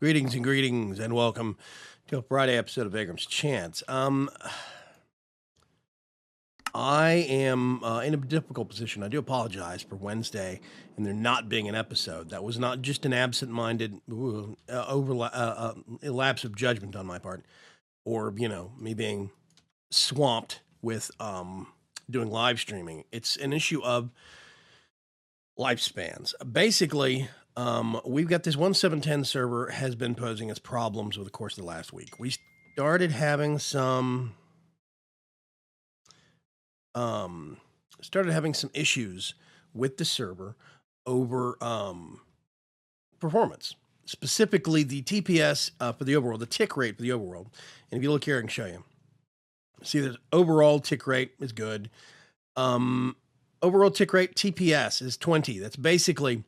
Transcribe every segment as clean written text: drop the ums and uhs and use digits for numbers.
Greetings, and welcome to a Friday episode of Vaygrim's Chance. I am in a difficult position. I do apologize for Wednesday and there not being an episode. That was not just an absent-minded lapse of judgment on my part, or me being swamped with doing live streaming. It's an issue of lifespans. Basically, we've got this 1710 server has been posing us problems over the course of the last week. We started having some issues with the server over performance, specifically the TPS for the overworld, the tick rate for the overworld. And if you look here, I can show you. See, the overall tick rate is good. Overall tick rate, TPS, is 20. That's basically,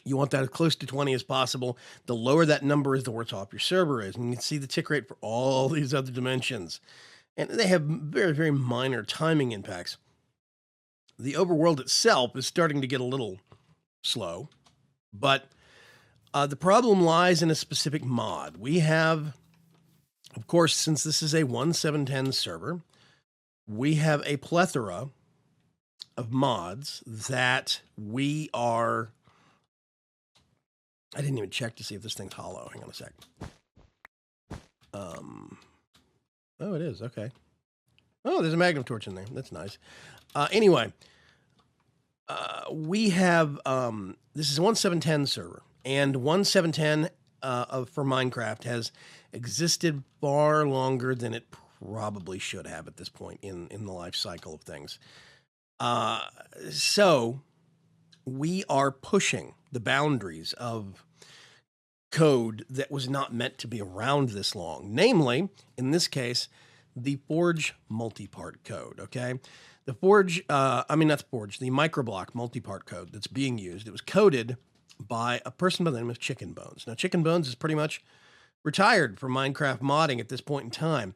you want that as close to 20 as possible. The lower that number is, the worse off your server is. And you can see the tick rate for all these other dimensions. And they have very, very minor timing impacts. The overworld itself is starting to get a little slow, but the problem lies in a specific mod. We have, of course, since this is a 1710 server, we have a plethora of mods that we are... I didn't even check to see if this thing's hollow. Hang on a sec. Oh, it is. Okay. Oh, there's a magnum torch in there. That's nice. Anyway, we have, this is a 1710 server, and 1710 for Minecraft has existed far longer than it probably should have at this point in the life cycle of things. So we are pushing the boundaries of code that was not meant to be around this long. Namely, in this case, the Forge multi-part code, okay? The Forge, the microblock multi-part code that's being used, it was coded by a person by the name of Chicken Bones. Now, Chicken Bones is pretty much retired from Minecraft modding at this point in time.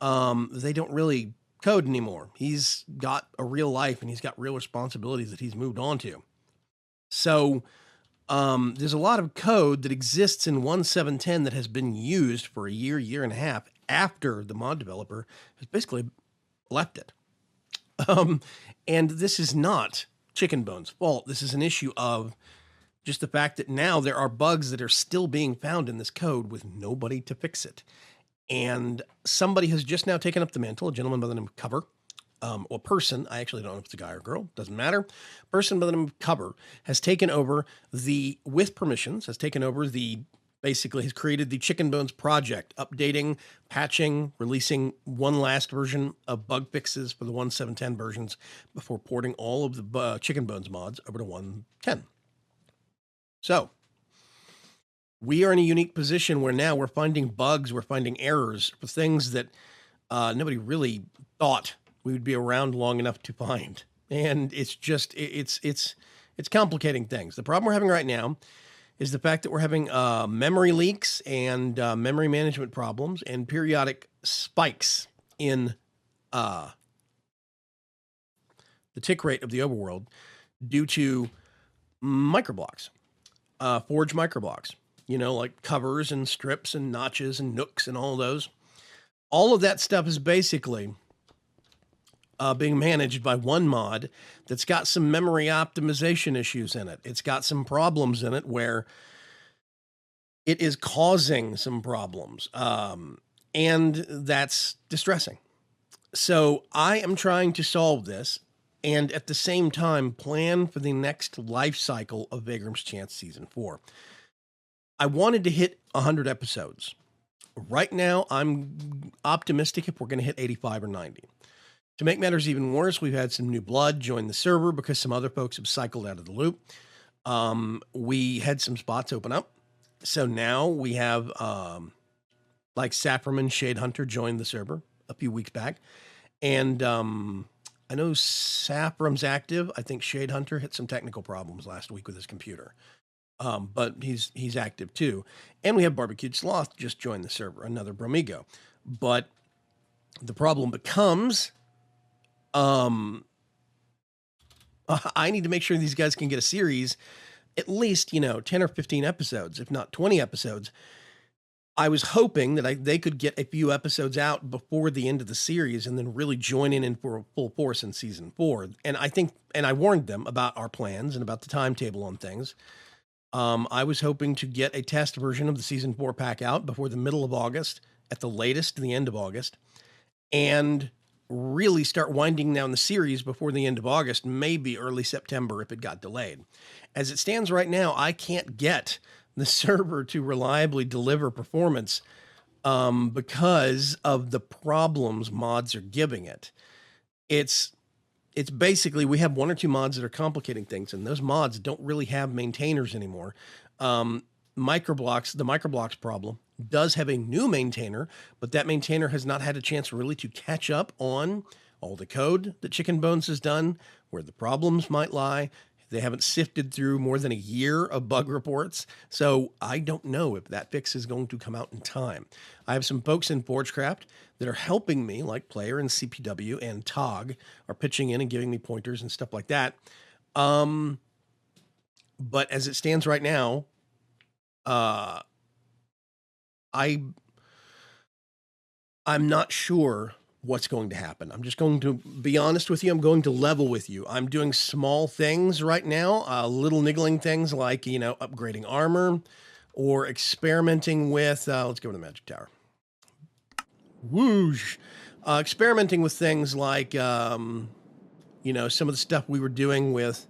They don't really code anymore. He's got a real life and he's got real responsibilities that he's moved on to. So there's a lot of code that exists in 1710 that has been used for a year and a half after the mod developer has basically left it. And this is not Chicken Bone's fault. This is an issue of just the fact that now there are bugs that are still being found in this code with nobody to fix it. And somebody has just now taken up the mantle, a gentleman by the name of Cover, or person, I actually don't know if it's a guy or girl, doesn't matter. Person by the name of Cover has taken over with permissions, has created the Chicken Bones project, updating, patching, releasing one last version of bug fixes for the 1710 versions before porting all of the Chicken Bones mods over to 110. So we are in a unique position where now we're finding bugs, we're finding errors for things that nobody really thought we would be around long enough to find. And it's just, it's complicating things. The problem we're having right now is the fact that we're having memory leaks and memory management problems and periodic spikes in the tick rate of the overworld due to microblocks, Forge microblocks, like covers and strips and notches and nooks and all those. All of that stuff is basically being managed by one mod that's got some memory optimization issues in it. It's got some problems in it where it is causing some problems, and that's distressing. So I am trying to solve this and at the same time plan for the next life cycle of Vaygrim's Chance Season 4. I wanted to hit 100 episodes. Right now, I'm optimistic if we're going to hit 85 or 90. To make matters even worse, we've had some new blood join the server because some other folks have cycled out of the loop. We had some spots open up. So now we have, like Saffron Shade Hunter joined the server a few weeks back. And I know Saffron's active. I think Shade Hunter hit some technical problems last week with his computer. But he's active too. And we have Barbecued Sloth just joined the server, another Bromigo. But the problem becomes... I need to make sure these guys can get a series at least, 10 or 15 episodes, if not 20 episodes. I was hoping that they could get a few episodes out before the end of the series and then really join in for full force in season 4. And I warned them about our plans and about the timetable on things. I was hoping to get a test version of the season 4 pack out before the middle of August, at the latest, the end of August, and really start winding down the series before the end of August, maybe early September if it got delayed. As it stands right now, I can't get the server to reliably deliver performance because of the problems mods are giving it. It's basically, we have 1 or 2 mods that are complicating things, and those mods don't really have maintainers anymore. The microblocks problem does have a new maintainer, but that maintainer has not had a chance really to catch up on all the code that Chicken Bones has done, where the problems might lie. They haven't sifted through more than a year of bug reports, so I don't know if that fix is going to come out in time. I have some folks in Forgecraft that are helping me, like Player and CPW and Tog are pitching in and giving me pointers and stuff like that. But as it stands right now, I'm not sure what's going to happen. I'm just going to be honest with you. I'm going to level with you. I'm doing small things right now, little niggling things like, upgrading armor or experimenting with, let's go to the Magic Tower. Whoosh. Experimenting with things like, some of the stuff we were doing with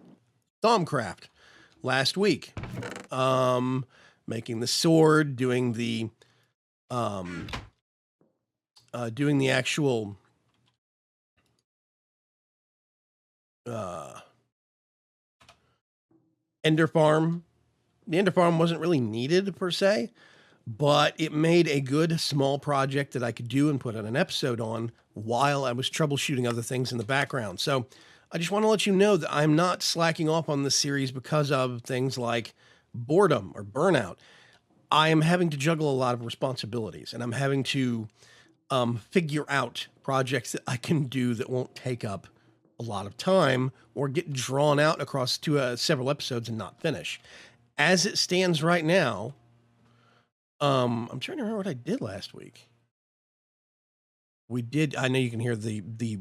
Thaumcraft last week. Making the sword, doing the actual Ender Farm. The Ender Farm wasn't really needed per se, but it made a good small project that I could do and put on an episode on while I was troubleshooting other things in the background. So I just want to let you know that I'm not slacking off on this series because of things like boredom or burnout. I am having to juggle a lot of responsibilities, and I'm having to figure out projects that I can do that won't take up a lot of time or get drawn out across several episodes and not finish. As it stands right now, I'm trying to remember what I did last week. I know you can hear the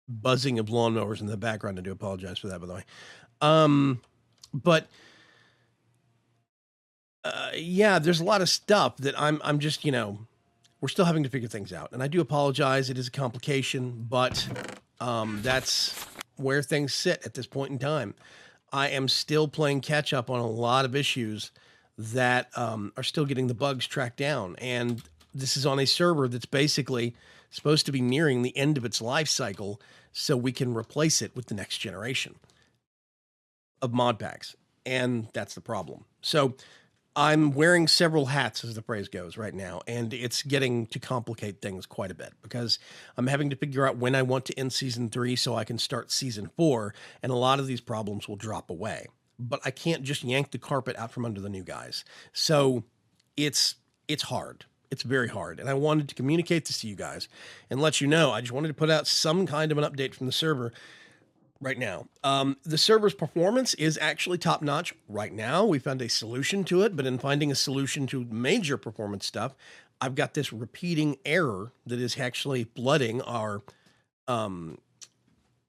buzzing of lawnmowers in the background. I do apologize for that, by the way. But yeah, there's a lot of stuff that I'm just, we're still having to figure things out. And I do apologize. It is a complication, but that's where things sit at this point in time. I am still playing catch up on a lot of issues that are still getting the bugs tracked down. And this is on a server that's basically supposed to be nearing the end of its life cycle so we can replace it with the next generation of mod packs. And that's the problem. So I'm wearing several hats, as the phrase goes, right now, and it's getting to complicate things quite a bit because I'm having to figure out when I want to end season 3 so I can start season 4, and a lot of these problems will drop away. But I can't just yank the carpet out from under the new guys. So it's hard. It's very hard, and I wanted to communicate this to you guys and let you know. I just wanted to put out some kind of an update from the server right now. The server's performance is actually top notch right now. We found a solution to it, but in finding a solution to major performance stuff, I've got this repeating error that is actually flooding our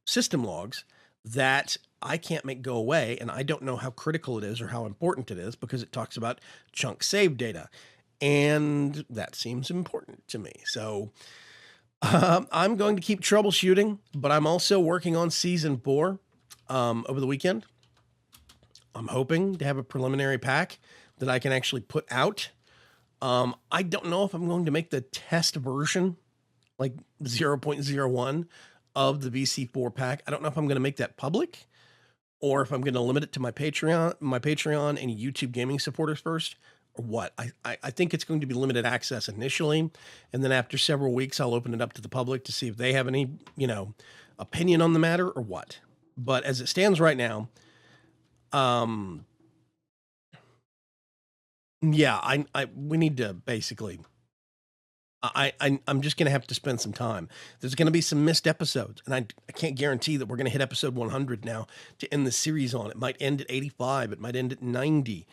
system logs that I can't make go away. And I don't know how critical it is or how important it is because it talks about chunk save data. And that seems important to me. So I'm going to keep troubleshooting, but I'm also working on season 4 over the weekend. I'm hoping to have a preliminary pack that I can actually put out. I don't know if I'm going to make the test version, like 0.01 of the VC4 pack. I don't know if I'm going to make that public or if I'm going to limit it to my Patreon and YouTube gaming supporters first. Or what? I think it's going to be limited access initially, and then after several weeks, I'll open it up to the public to see if they have any, opinion on the matter or what. But as it stands right now, yeah, we need to basically I'm just going to have to spend some time. There's going to be some missed episodes, and I can't guarantee that we're going to hit episode 100 now to end the series on. It might end at 85. It might end at 90.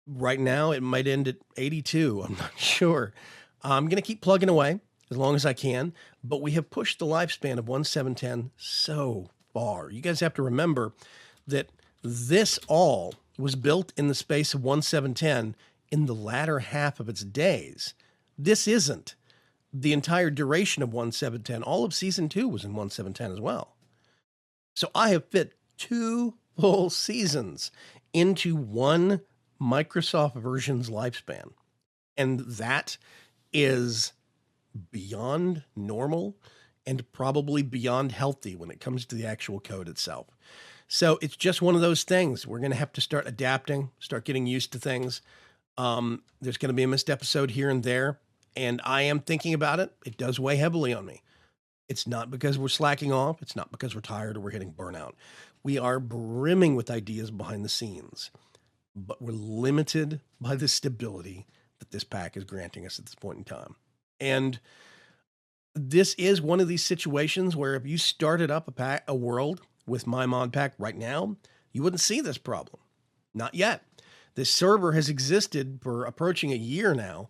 Right now, it might end at 82. I'm not sure. I'm going to keep plugging away as long as I can, but we have pushed the lifespan of 1710 so far. You guys have to remember that this all was built in the space of 1710 in the latter half of its days. This isn't the entire duration of 1710. All of season 2 was in 1710 as well. So I have fit 2 full seasons into one Microsoft version's lifespan. And that is beyond normal and probably beyond healthy when it comes to the actual code itself. So it's just one of those things. We're going to have to start adapting, start getting used to things. There's going to be a missed episode here and there, and I am thinking about it. It does weigh heavily on me. It's not because we're slacking off. It's not because we're tired or we're hitting burnout. We are brimming with ideas behind the scenes, but we're limited by the stability that this pack is granting us at this point in time. And this is one of these situations where if you started up a world with my mod pack right now, you wouldn't see this problem. Not yet. This server has existed for approaching a year now,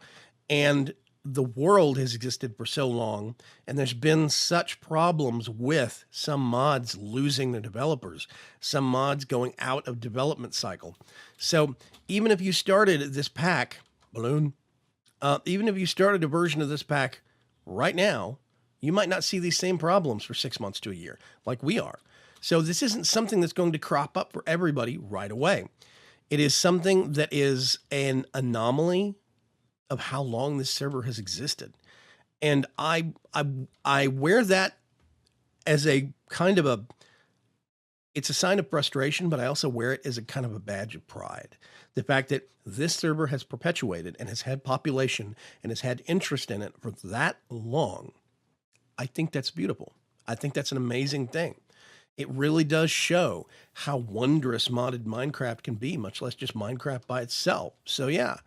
and the world has existed for so long, and there's been such problems with some mods losing their developers, some mods going out of development cycle. So even if you started this pack, Balloon, even if you started a version of this pack right now, you might not see these same problems for 6 months to a year like we are. So this isn't something that's going to crop up for everybody right away. It is something that is an anomaly of how long this server has existed. And I wear that as a kind of it's a sign of frustration, but I also wear it as a kind of a badge of pride. The fact that this server has perpetuated and has had population and has had interest in it for that long, I think that's beautiful. I think that's an amazing thing. It really does show how wondrous modded Minecraft can be, much less just Minecraft by itself. So yeah,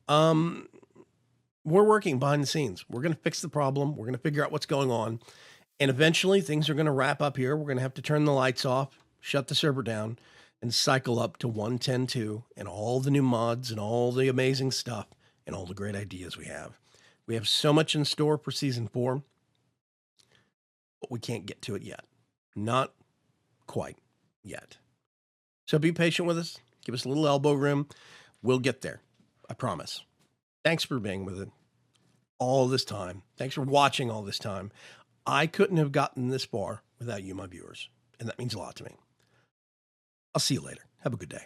we're working behind the scenes. We're going to fix the problem. We're going to figure out what's going on. And eventually things are going to wrap up here. We're going to have to turn the lights off, shut the server down, and cycle up to 1.10.2 and all the new mods and all the amazing stuff and all the great ideas we have. We have so much in store for season 4, but we can't get to it yet. Not quite yet. So be patient with us. Give us a little elbow room. We'll get there. I promise. Thanks for being with it all this time. Thanks for watching all this time. I couldn't have gotten this far without you, my viewers, and that means a lot to me. I'll see you later. Have a good day.